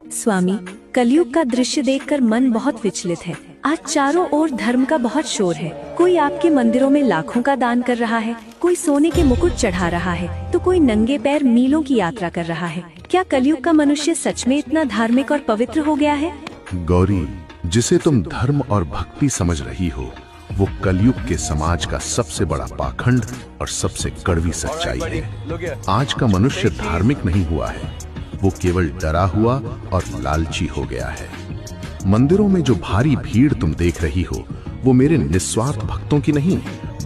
स्वामी, कलयुग का दृश्य देखकर मन बहुत विचलित है। आज चारों ओर धर्म का बहुत शोर है। कोई आपके मंदिरों में लाखों का दान कर रहा है, कोई सोने के मुकुट चढ़ा रहा है, तो कोई नंगे पैर मीलों की यात्रा कर रहा है। क्या कलयुग का मनुष्य सच में इतना धार्मिक और पवित्र हो गया है? गौरी, जिसे तुम धर्म और भक्ति समझ रही हो, वो कलयुग के समाज का सबसे बड़ा पाखंड और सबसे कड़वी सच्चाई है। आज का मनुष्य धार्मिक नहीं हुआ है, वो केवल डरा हुआ और लालची हो गया है। मंदिरों में जो भारी भीड़ तुम देख रही हो, वो मेरे निस्वार्थ भक्तों की नहीं,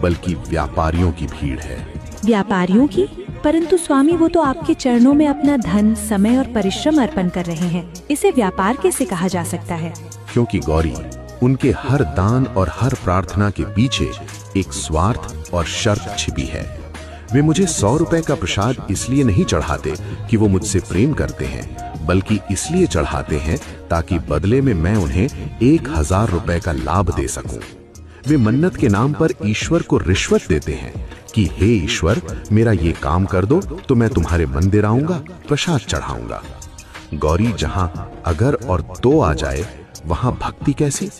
बल्कि व्यापारियों की भीड़ है। व्यापारियों की? परंतु स्वामी, वो तो आपके चरणों में अपना धन, समय और परिश्रम अर्पण कर रहे हैं। इसे व्यापार कैसे कहा जा सकता है? क्योंकि गौरी, उनके हर दान और हर प्रार्थना के पीछे एक स्वार्थ और शर्त छिपी है। वे मुझे 100 रुपए का प्रसाद इसलिए नहीं चढ़ाते कि वो मुझसे प्रेम करते हैं, बल्कि इसलिए चढ़ाते हैं ताकि बदले में मैं उन्हें 1000 रुपए का लाभ दे सकूं। वे मन्नत के नाम पर ईश्वर को रिश्वत देते हैं कि हे ईश्वर, मेरा ये काम कर दो तो मैं तुम्हारे मंदिर आऊंगा, प्रसाद चढ़ाऊंगा। गौरी, जहां अगर और तो आ जाए, वहां भक्ति कैसी?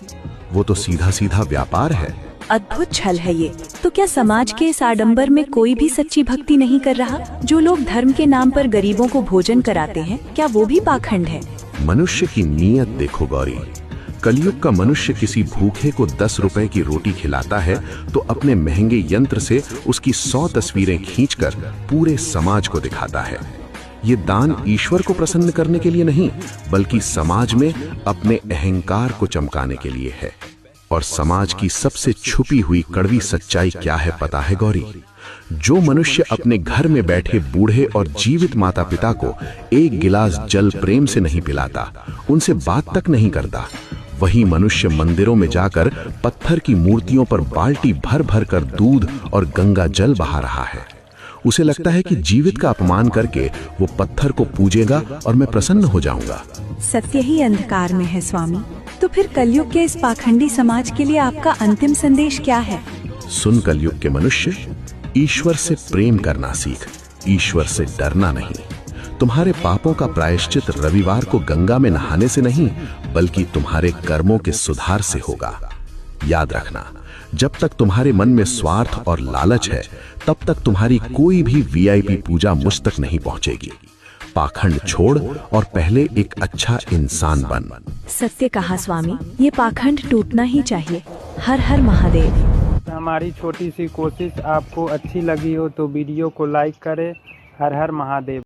वो तो सीधा सीधा व्यापार है। अद्भुत छल है ये। तो क्या समाज के इस आडंबर में कोई भी सच्ची भक्ति नहीं कर रहा? जो लोग धर्म के नाम पर गरीबों को भोजन कराते हैं, क्या वो भी पाखंड है? मनुष्य की नीयत देखो गौरी। कलयुग का मनुष्य किसी भूखे को 10 रुपए की रोटी खिलाता है तो अपने महंगे यंत्र से उसकी 100 तस्वीरें खींचकर पूरे समाज को दिखाता है। ये दान ईश्वर को प्रसन्न करने के लिए नहीं, बल्कि समाज में अपने अहंकार को चमकाने के लिए है। और समाज की सबसे छुपी हुई कड़वी सच्चाई क्या है पता है गौरी? जो मनुष्य अपने घर में बैठे बूढ़े और जीवित माता पिता को एक गिलास जल प्रेम से नहीं पिलाता, उनसे बात तक नहीं करता, वही मनुष्य मंदिरों में जाकर पत्थर की मूर्तियों पर बाल्टी भर भर कर दूध और गंगा जल बहा रहा है। उसे लगता है कि जीवित का अपमान करके वो पत्थर को पूजेगा और मैं प्रसन्न हो जाऊंगा। सत्य ही अंधकार में है स्वामी। तो फिर कलयुग के इस पाखंडी समाज के लिए आपका अंतिम संदेश क्या है? सुन कलयुग के मनुष्य, ईश्वर से प्रेम करना सीख, ईश्वर से डरना नहीं। तुम्हारे पापों का प्रायश्चित रविवार को गंगा में नहाने से नहीं, बल्कि तुम्हारे कर्मों के सुधार से होगा। याद रखना, जब तक तुम्हारे मन में स्वार्थ और लालच है, तब तक तुम्हारी कोई भी वीआईपी पूजा मुझ तक नहीं पहुंचेगी। पाखंड छोड़ और पहले एक अच्छा इंसान बन। सत्य कहा स्वामी, ये पाखंड टूटना ही चाहिए। हर हर महादेव। हमारी छोटी सी कोशिश आपको अच्छी लगी हो तो वीडियो को लाइक करें। हर हर महादेव।